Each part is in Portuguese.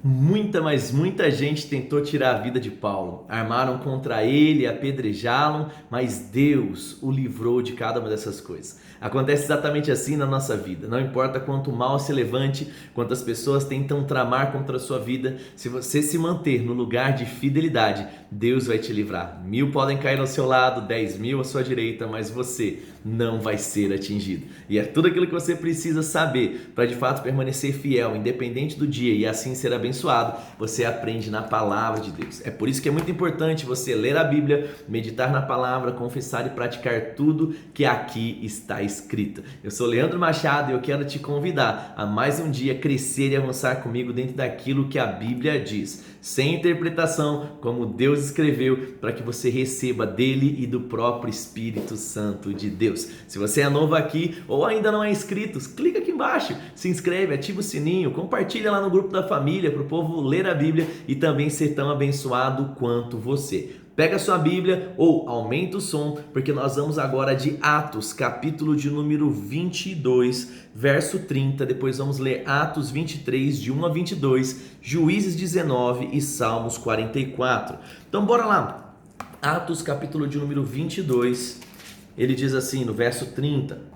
Muita gente tentou tirar a vida de Paulo. Armaram contra ele, apedrejá-lo, mas Deus o livrou de cada uma dessas coisas. Acontece exatamente assim na nossa vida. Não importa quanto mal se levante, quantas pessoas tentam tramar contra a sua vida, se você se manter no lugar de fidelidade, Deus vai te livrar. 1000 podem cair ao seu lado, 10.000 à sua direita, mas você não vai ser atingido. E é tudo aquilo que você precisa saber para de fato permanecer fiel, independente do dia, e assim ser abençoado. Você aprende na palavra de Deus. É por isso que é muito importante você ler a Bíblia, meditar na palavra, confessar e praticar tudo que aqui está escrito. Eu sou Leandro Machado e eu quero te convidar a mais um dia crescer e avançar comigo dentro daquilo que a Bíblia diz, sem interpretação, como Deus escreveu, para que você receba dele e do próprio Espírito Santo de Deus. Se você é novo aqui ou ainda não é inscrito, clica aqui embaixo, se inscreve, ativa o sininho, compartilha lá no grupo da família para o povo ler a Bíblia e também ser tão abençoado quanto você. Pega a sua Bíblia ou aumenta o som, porque nós vamos agora de Atos, capítulo de número 22, verso 30. Depois vamos ler Atos 23, de 1 a 22, Juízes 19 e Salmos 44. Então bora lá. Atos, capítulo de número 22, ele diz assim no verso 30.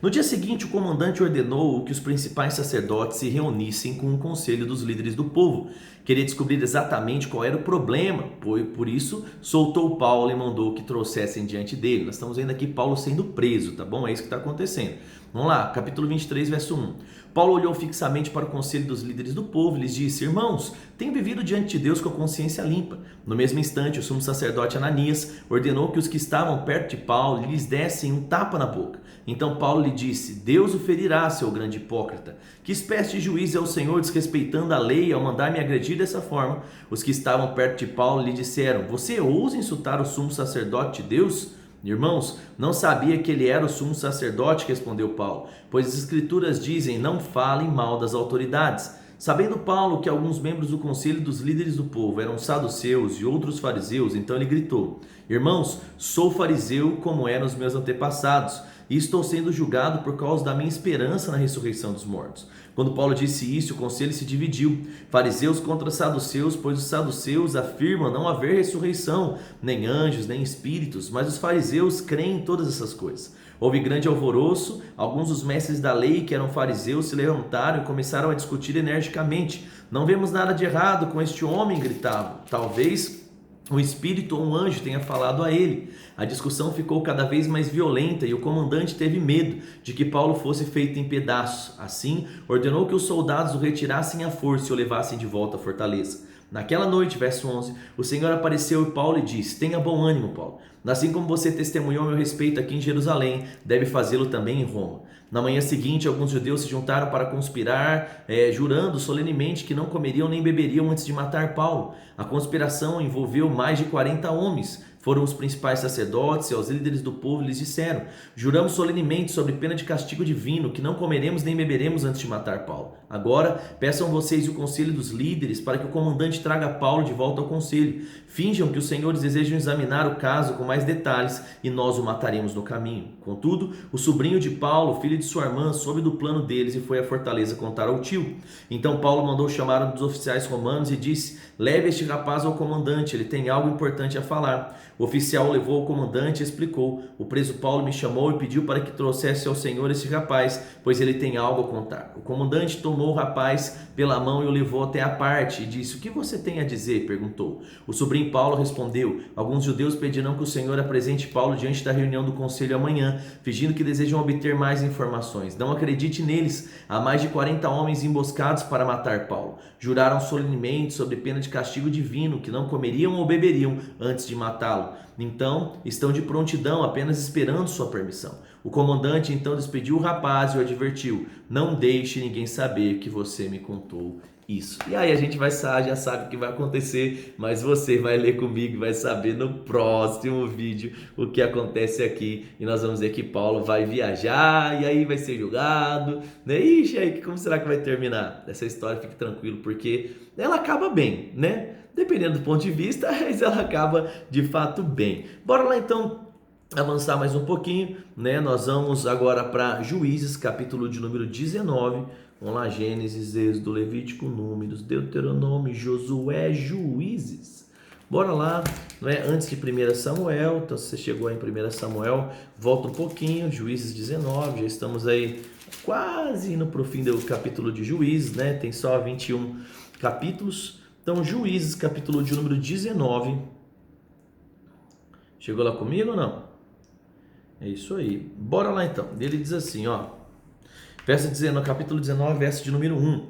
No dia seguinte, o comandante ordenou que os principais sacerdotes se reunissem com o conselho dos líderes do povo. Queria descobrir exatamente qual era o problema, por isso soltou Paulo e mandou que trouxessem diante dele. Nós estamos vendo aqui Paulo sendo preso, tá bom? É isso que está acontecendo. Vamos lá, capítulo 23, verso 1. Paulo olhou fixamente para o conselho dos líderes do povo e lhes disse: Irmãos, tenho vivido diante de Deus com a consciência limpa. No mesmo instante, o sumo sacerdote Ananias ordenou que os que estavam perto de Paulo lhes dessem um tapa na boca. Então Paulo lhe disse: Deus o ferirá, seu grande hipócrita. Que espécie de juiz é o Senhor, desrespeitando a lei ao mandar me agredir dessa forma? Os que estavam perto de Paulo lhe disseram: Você ousa insultar o sumo sacerdote de Deus? Irmãos, não sabia que ele era o sumo sacerdote, respondeu Paulo, pois as escrituras dizem: não falem mal das autoridades. Sabendo Paulo que alguns membros do conselho dos líderes do povo eram saduceus e outros fariseus, então ele gritou: Irmãos, sou fariseu como eram os meus antepassados, e estou sendo julgado por causa da minha esperança na ressurreição dos mortos. Quando Paulo disse isso, o conselho se dividiu, fariseus contra saduceus, pois os saduceus afirmam não haver ressurreição, nem anjos, nem espíritos, mas os fariseus creem em todas essas coisas. Houve grande alvoroço, alguns dos mestres da lei, que eram fariseus, se levantaram e começaram a discutir energicamente. Não vemos nada de errado com este homem, gritavam. Talvez um espírito ou um anjo tenha falado a ele. A discussão ficou cada vez mais violenta e o comandante teve medo de que Paulo fosse feito em pedaços. Assim, ordenou que os soldados o retirassem à força e o levassem de volta à fortaleza. Naquela noite, verso 11, o Senhor apareceu a Paulo e disse: Tenha bom ânimo, Paulo. Assim como você testemunhou meu respeito aqui em Jerusalém, deve fazê-lo também em Roma. Na manhã seguinte, alguns judeus se juntaram para conspirar, jurando solenemente que não comeriam nem beberiam antes de matar Paulo. A conspiração envolveu mais de 40 homens. Foram os principais sacerdotes e aos líderes do povo lhes disseram: Juramos solenemente sobre pena de castigo divino que não comeremos nem beberemos antes de matar Paulo. Agora, peçam vocês o conselho dos líderes para que o comandante traga Paulo de volta ao conselho. Finjam que os senhores desejam examinar o caso com mais detalhes e nós o mataremos no caminho. Contudo, o sobrinho de Paulo, filho de sua irmã, soube do plano deles e foi à fortaleza contar ao tio. Então Paulo mandou chamar um dos oficiais romanos e disse: Leve este rapaz ao comandante, ele tem algo importante a falar. O oficial o levou ao comandante e explicou: O preso Paulo me chamou e pediu para que trouxesse ao senhor esse rapaz, pois ele tem algo a contar. O comandante tomou o rapaz pela mão e o levou até a parte e disse: O que você tem a dizer? Perguntou. O sobrinho Paulo respondeu: Alguns judeus pedirão que o senhor apresente Paulo diante da reunião do conselho amanhã, fingindo que desejam obter mais informações. Não acredite neles. Há mais de 40 homens emboscados para matar Paulo. Juraram solenemente sobre pena de castigo divino que não comeriam ou beberiam antes de matá-lo. Então, estão de prontidão, apenas esperando sua permissão. O comandante então despediu o rapaz e o advertiu: Não deixe ninguém saber que você me contou isso. E aí a gente já sabe o que vai acontecer, mas você vai ler comigo e vai saber no próximo vídeo o que acontece aqui. E nós vamos ver que Paulo vai viajar e aí vai ser julgado, né? Ixi, aí como será que vai terminar? Essa história, fique tranquilo, porque ela acaba bem, né? Dependendo do ponto de vista, mas ela acaba de fato bem. Bora lá então avançar mais um pouquinho, né? Nós vamos agora para Juízes, capítulo de número 19, Vamos lá, Gênesis, Êxodo, Levítico, Números, Deuteronômio, Josué, Juízes. Bora lá, não é? Antes de 1 Samuel, então se você chegou aí em 1 Samuel, volta um pouquinho, Juízes 19, já estamos aí quase indo para o fim do capítulo de Juízes, né? Tem só 21 capítulos. Então, Juízes, capítulo de número 19. Chegou lá comigo ou não? É isso aí. Bora lá então. Ele diz assim, ó. Capítulo 19, verso de número 1.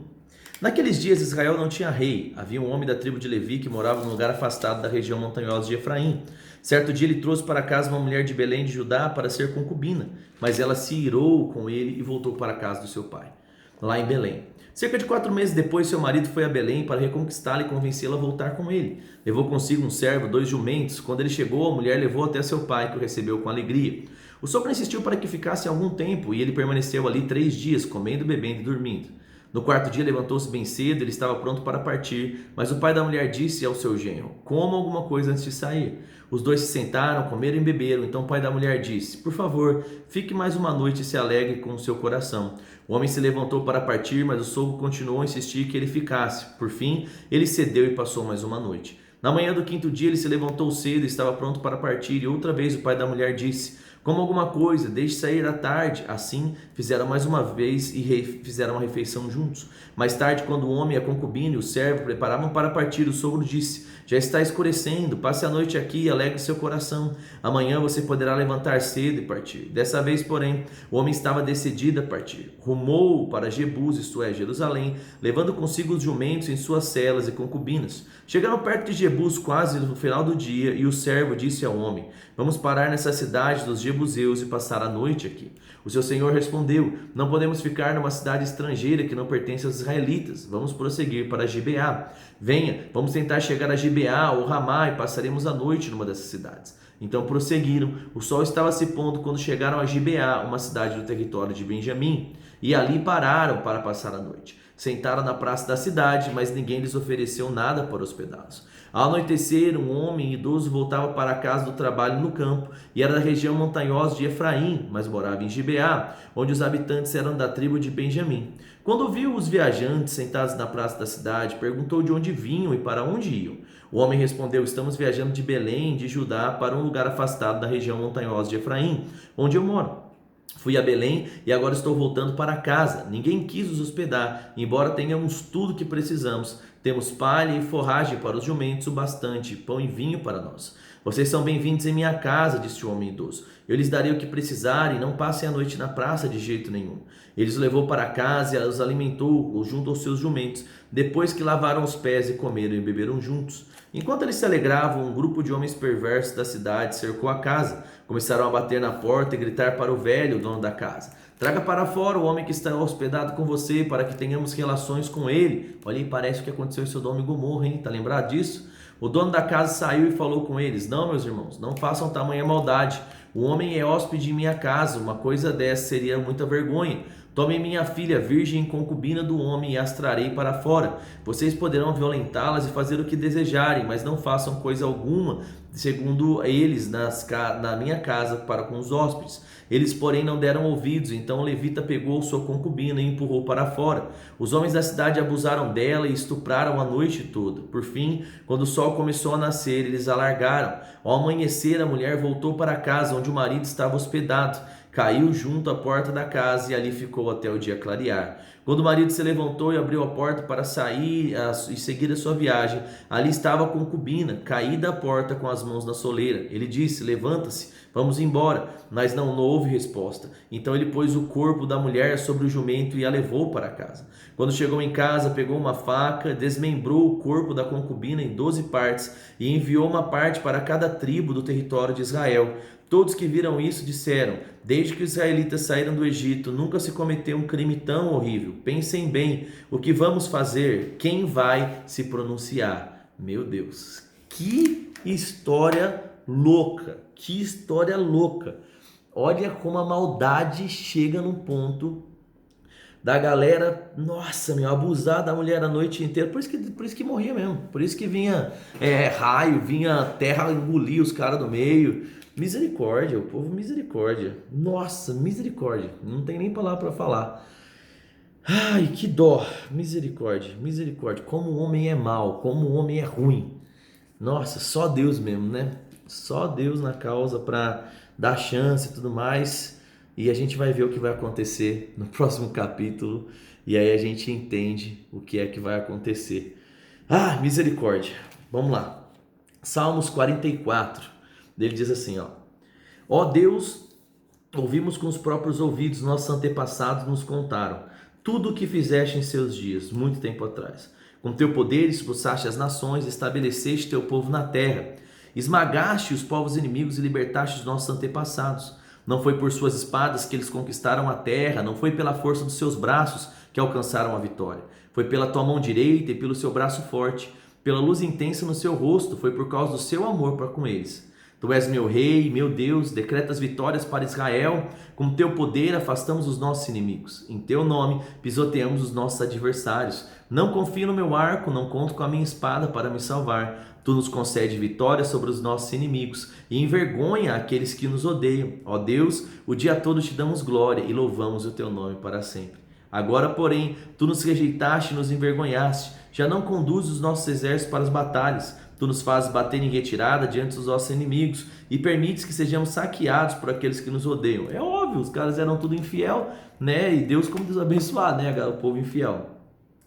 Naqueles dias Israel não tinha rei. Havia um homem da tribo de Levi que morava num lugar afastado da região montanhosa de Efraim. Certo dia ele trouxe para casa uma mulher de Belém de Judá para ser concubina, mas ela se irou com ele e voltou para a casa do seu pai, lá em Belém. Cerca de 4 meses depois, seu marido foi a Belém para reconquistá-la e convencê-la a voltar com ele. Levou consigo um servo, 2 jumentos. Quando ele chegou, a mulher levou até seu pai, que o recebeu com alegria. O sogro insistiu para que ficasse algum tempo, e ele permaneceu ali 3 dias, comendo, bebendo e dormindo. No 4º dia levantou-se bem cedo, ele estava pronto para partir, mas o pai da mulher disse ao seu genro: coma alguma coisa antes de sair. Os dois se sentaram, comeram e beberam. Então o pai da mulher disse: por favor, fique mais uma noite e se alegre com o seu coração. O homem se levantou para partir, mas o sogro continuou a insistir que ele ficasse. Por fim, ele cedeu e passou mais uma noite. Na manhã do 5º dia ele se levantou cedo e estava pronto para partir, e outra vez o pai da mulher disse: coma alguma coisa, deixe sair à tarde. Assim, fizeram mais uma vez e fizeram uma refeição juntos. Mais tarde, quando o homem, a concubina e o servo preparavam para partir, o sogro disse: já está escurecendo, passe a noite aqui e alegre seu coração. Amanhã você poderá levantar cedo e partir. Dessa vez, porém, o homem estava decidido a partir. Rumou para Jebus, isto é, Jerusalém, levando consigo os jumentos em suas celas e concubinas. Chegaram perto de Jebus quase no final do dia, e o servo disse ao homem: vamos parar nessa cidade dos Jebuseus e passar a noite aqui. O seu senhor respondeu: não podemos ficar numa cidade estrangeira que não pertence aos israelitas. Vamos prosseguir para Gibeá. Venha, vamos tentar chegar a Gibeá ou Ramá e passaremos a noite numa dessas cidades. Então prosseguiram. O sol estava se pondo quando chegaram a Gibeá, uma cidade do território de Benjamim, e ali pararam para passar a noite. Sentaram na praça da cidade, mas ninguém lhes ofereceu nada para hospedá-los. Ao anoitecer, um homem idoso voltava para a casa do trabalho no campo, e era da região montanhosa de Efraim, mas morava em Gibeá, onde os habitantes eram da tribo de Benjamim. Quando viu os viajantes sentados na praça da cidade, perguntou de onde vinham e para onde iam. O homem respondeu: estamos viajando de Belém, de Judá, para um lugar afastado da região montanhosa de Efraim, onde eu moro. Fui a Belém e agora estou voltando para casa. Ninguém quis os hospedar, embora tenhamos tudo o que precisamos. Temos palha e forragem para os jumentos, o bastante, pão e vinho para nós. Vocês são bem-vindos em minha casa, disse o homem idoso. Eu lhes darei o que precisarem, não passem a noite na praça de jeito nenhum. Ele os levou para casa e os alimentou junto aos seus jumentos, depois que lavaram os pés e comeram e beberam juntos. Enquanto eles se alegravam, um grupo de homens perversos da cidade cercou a casa. Começaram a bater na porta e gritar para o velho, o dono da casa: traga para fora o homem que está hospedado com você, para que tenhamos relações com ele. Olha aí, parece o que aconteceu em Sodoma e Gomorra, hein? Tá lembrado disso? O dono da casa saiu e falou com eles: não, meus irmãos, não façam tamanha maldade. O homem é hóspede em minha casa, uma coisa dessa seria muita vergonha. Tomem minha filha virgem e concubina do homem e as trarei para fora. Vocês poderão violentá-las e fazer o que desejarem, mas não façam coisa alguma, segundo eles, na minha casa para com os hóspedes. Eles, porém, não deram ouvidos, então o levita pegou sua concubina e empurrou para fora. Os homens da cidade abusaram dela e estupraram a noite toda. Por fim, quando o sol começou a nascer, eles a largaram. Ao amanhecer, a mulher voltou para casa, onde o marido estava hospedado. Caiu junto à porta da casa e ali ficou até o dia clarear. Quando o marido se levantou e abriu a porta para sair e seguir a sua viagem, ali estava a concubina, caída à porta com as mãos na soleira. Ele disse: levanta-se, vamos embora. Mas não houve resposta. Então ele pôs o corpo da mulher sobre o jumento e a levou para casa. Quando chegou em casa, pegou uma faca, desmembrou o corpo da concubina em 12 partes e enviou uma parte para cada tribo do território de Israel. Todos que viram isso disseram: desde que os israelitas saíram do Egito, nunca se cometeu um crime tão horrível. Pensem bem, o que vamos fazer? Quem vai se pronunciar? Meu Deus, que história louca, que história louca. Olha como a maldade chega num ponto da galera, nossa, abusar da mulher a noite inteira. Por isso que morria mesmo, por isso que vinha raio, vinha terra engolir os caras do meio. Misericórdia, o povo misericórdia. Nossa, misericórdia. Não tem nem palavra para falar. Ai, que dó, misericórdia, misericórdia. Como o homem é mau, como o homem é ruim. Nossa, só Deus mesmo, né? Só Deus na causa para dar chance e tudo mais. E a gente vai ver o que vai acontecer no próximo capítulo. E aí a gente entende o que é que vai acontecer. Ah, misericórdia. Vamos lá. Salmos 44. Ele diz assim, ó Deus, ouvimos com os próprios ouvidos, nossos antepassados nos contaram tudo o que fizeste em seus dias, muito tempo atrás. Com teu poder expulsaste as nações, estabeleceste teu povo na terra, esmagaste os povos inimigos e libertaste os nossos antepassados. Não foi por suas espadas que eles conquistaram a terra, não foi pela força dos seus braços que alcançaram a vitória. Foi pela tua mão direita e pelo seu braço forte, pela luz intensa no seu rosto, foi por causa do seu amor para com eles. Tu és meu rei, meu Deus, decretas vitórias para Israel. Com teu poder afastamos os nossos inimigos. Em teu nome pisoteamos os nossos adversários. Não confio no meu arco, não conto com a minha espada para me salvar. Tu nos concede vitória sobre os nossos inimigos e envergonha aqueles que nos odeiam. Ó Deus, o dia todo te damos glória e louvamos o teu nome para sempre. Agora, porém, tu nos rejeitaste e nos envergonhaste. Já não conduzes os nossos exércitos para as batalhas. Tu nos fazes bater em retirada diante dos nossos inimigos e permites que sejamos saqueados por aqueles que nos odeiam. É óbvio, os caras eram tudo infiel, né? E Deus como Deus abençoar, né, o povo infiel.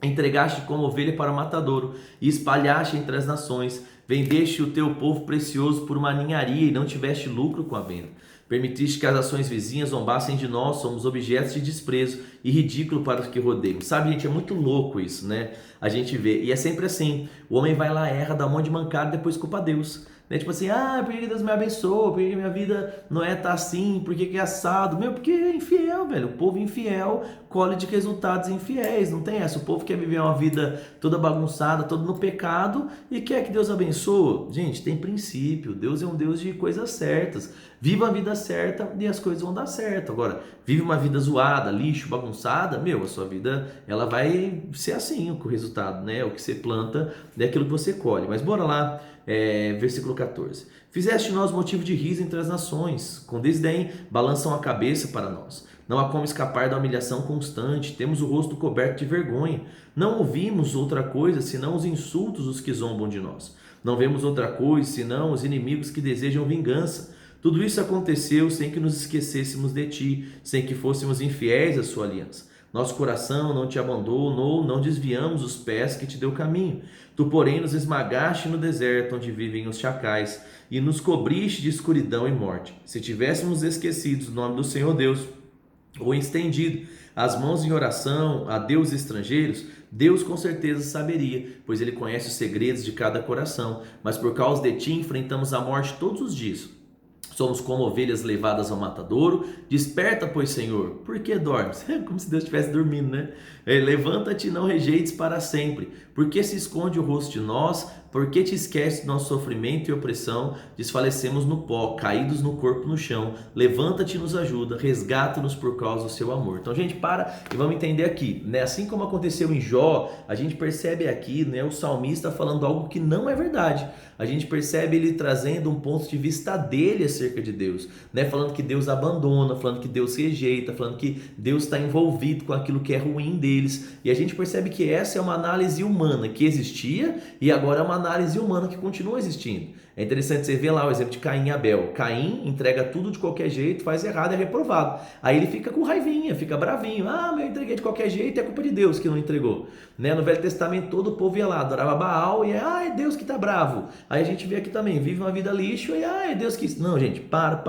Entregaste como ovelha para o matadouro e espalhaste entre as nações. Vendeste o teu povo precioso por uma ninharia e não tiveste lucro com a venda. Permitiste que as nações vizinhas zombassem de nós, somos objetos de desprezo e ridículo para os que rodeiam. Sabe, gente, é muito louco isso, né? A gente vê, e é sempre assim, o homem vai lá, erra, dá um monte de mancada e depois culpa Deus. Né? Tipo assim, por que Deus me abençoou? Por que minha vida não tá assim? Por que é assado? Meu, porque é infiel, velho. O povo infiel colhe de resultados infiéis, não tem essa. O povo quer viver uma vida toda bagunçada, todo no pecado e quer que Deus abençoe. Gente, tem princípio. Deus é um Deus de coisas certas. Viva a vida certa e as coisas vão dar certo. Agora, vive uma vida zoada, lixo, bagunçada, meu, a sua vida ela vai ser assim, o resultado, né? O que você planta é aquilo que você colhe. Mas bora lá, versículo 14. Fizeste nós motivo de riso entre as nações, com desdém balançam a cabeça para nós. Não há como escapar da humilhação constante, temos o rosto coberto de vergonha. Não ouvimos outra coisa senão os insultos dos que zombam de nós. Não vemos outra coisa senão os inimigos que desejam vingança. Tudo isso aconteceu sem que nos esquecêssemos de ti, sem que fôssemos infiéis à sua aliança. Nosso coração não te abandonou, não desviamos os pés que te deu caminho. Tu, porém, nos esmagaste no deserto onde vivem os chacais e nos cobriste de escuridão e morte. Se tivéssemos esquecido o nome do Senhor Deus, ou estendido as mãos em oração a deuses estrangeiros, Deus com certeza saberia, pois Ele conhece os segredos de cada coração. Mas por causa de ti enfrentamos a morte todos os dias. Somos como ovelhas levadas ao matadouro. Desperta, pois, Senhor, por que dormes? É como se Deus estivesse dormindo, né? Levanta-te e não rejeites para sempre. Por que se esconde o rosto de nós? Por que te esqueces do nosso sofrimento e opressão? Desfalecemos no pó, caídos no corpo no chão. Levanta-te e nos ajuda, resgata-nos por causa do seu amor. Então, gente, para e vamos entender aqui, né? Assim como aconteceu em Jó, a gente percebe aqui, né, o salmista falando algo que não é verdade. A gente percebe ele trazendo um ponto de vista dele acerca de Deus, né? Falando que Deus abandona, falando que Deus rejeita, falando que Deus está envolvido com aquilo que é ruim deles. E a gente percebe que essa é uma análise humana que existia e agora é uma análise humana que continua existindo. É interessante você ver lá o exemplo de Caim e Abel. Caim entrega tudo de qualquer jeito, faz errado, é reprovado. Aí ele fica com raivinha, fica bravinho. Mas eu entreguei de qualquer jeito, é culpa de Deus que não entregou. Né? No Velho Testamento todo o povo ia lá, adorava Baal e é Deus que tá bravo. Aí a gente vê aqui também, vive uma vida lixo e é Deus que... Não, gente, para.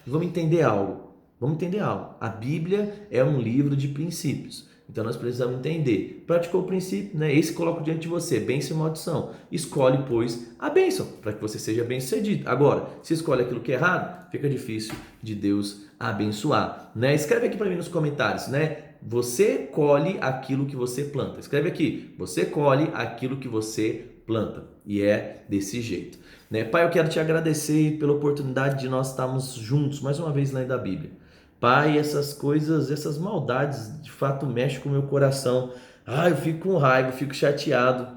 Vamos entender algo. A Bíblia é um livro de princípios. Então nós precisamos entender. Praticou o princípio, né? Esse coloco diante de você, bênção e maldição. Escolhe, pois, a bênção, para que você seja bem-sucedido. Agora, se escolhe aquilo que é errado, fica difícil de Deus abençoar, né? Escreve aqui para mim nos comentários, né? Você colhe aquilo que você planta. Escreve aqui, você colhe aquilo que você planta. E é desse jeito, né? Pai, eu quero te agradecer pela oportunidade de nós estarmos juntos, mais uma vez, lendo a Bíblia. Pai, essas coisas, essas maldades, de fato mexem com o meu coração. Eu fico com raiva, fico chateado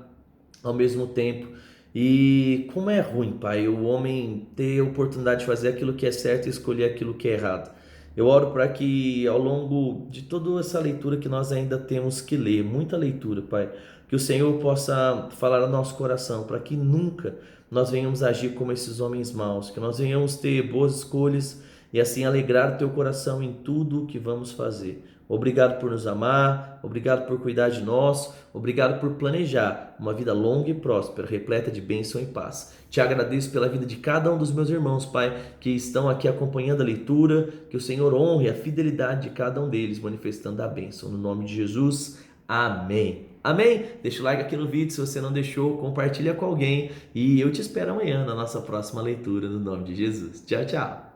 ao mesmo tempo. E como é ruim, Pai, o homem ter a oportunidade de fazer aquilo que é certo e escolher aquilo que é errado. Eu oro para que ao longo de toda essa leitura que nós ainda temos que ler, muita leitura, Pai, que o Senhor possa falar ao nosso coração, para que nunca nós venhamos agir como esses homens maus, que nós venhamos ter boas escolhas e assim alegrar o teu coração em tudo o que vamos fazer. Obrigado por nos amar, obrigado por cuidar de nós, obrigado por planejar uma vida longa e próspera, repleta de bênção e paz. Te agradeço pela vida de cada um dos meus irmãos, Pai, que estão aqui acompanhando a leitura, que o Senhor honre a fidelidade de cada um deles, manifestando a bênção. No nome de Jesus, amém. Amém? Deixa o like aqui no vídeo, se você não deixou, compartilha com alguém e eu te espero amanhã na nossa próxima leitura, no nome de Jesus. Tchau, tchau.